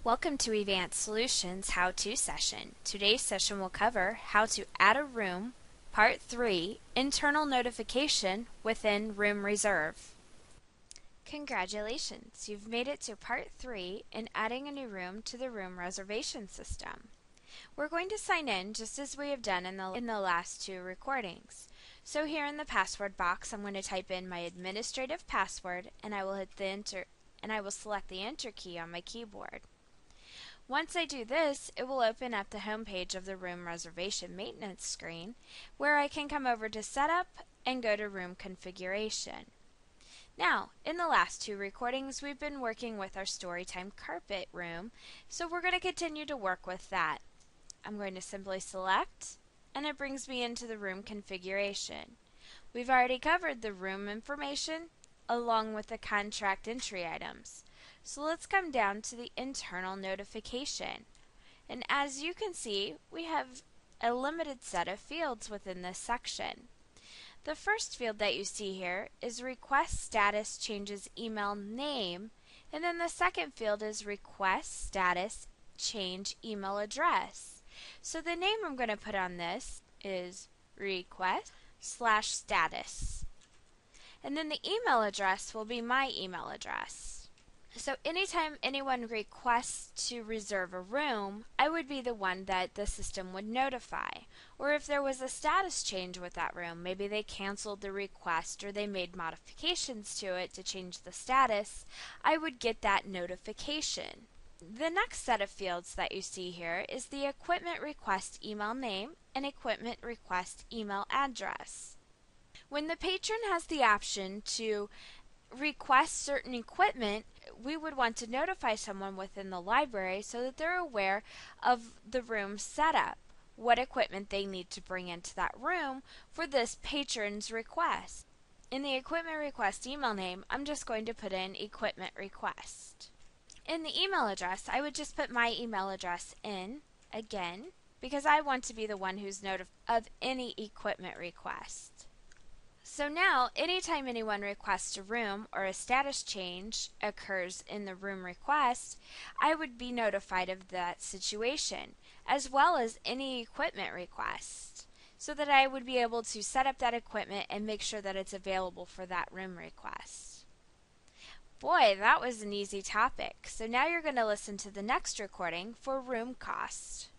Welcome to Advanced Solutions How-To session. Today's session will cover how to add a room, Part 3, Internal Notification within Room Reserve. Congratulations! You've made it to Part 3 in adding a new room to the room reservation system. We're going to sign in just as we have done in the last two recordings. So here in the password box, I'm going to type in my administrative password and I will hit the enter and I will select the enter key on my keyboard. Once I do this, it will open up the home page of the room reservation maintenance screen where I can come over to Setup and go to Room Configuration. Now, in the last two recordings, we've been working with our Storytime Carpet room, so we're going to continue to work with that. I'm going to simply select, and it brings me into the room configuration. We've already covered the room information along with the contract entry items. So let's come down to the internal notification. And as you can see, we have a limited set of fields within this section. The first field that you see here is Request Status Changes Email Name, and then the second field is Request Status Change Email Address. So the name I'm going to put on this is request/status. And then the email address will be my email address. So anytime anyone requests to reserve a room, I would be the one that the system would notify. Or if there was a status change with that room, maybe they canceled the request or they made modifications to it to change the status, I would get that notification. The next set of fields that you see here is the Equipment Request Email Name and Equipment Request Email Address. When the patron has the option to request certain equipment, we would want to notify someone within the library so that they're aware of the room setup, what equipment they need to bring into that room for this patron's request. In the Equipment Request Email Name, I'm just going to put in Equipment Request. In the email address, I would just put my email address in again because I want to be the one who's notified of any equipment request. So now, anytime anyone requests a room or a status change occurs in the room request, I would be notified of that situation, as well as any equipment request, so that I would be able to set up that equipment and make sure that it's available for that room request. Boy, that was an easy topic. So now you're going to listen to the next recording for room cost.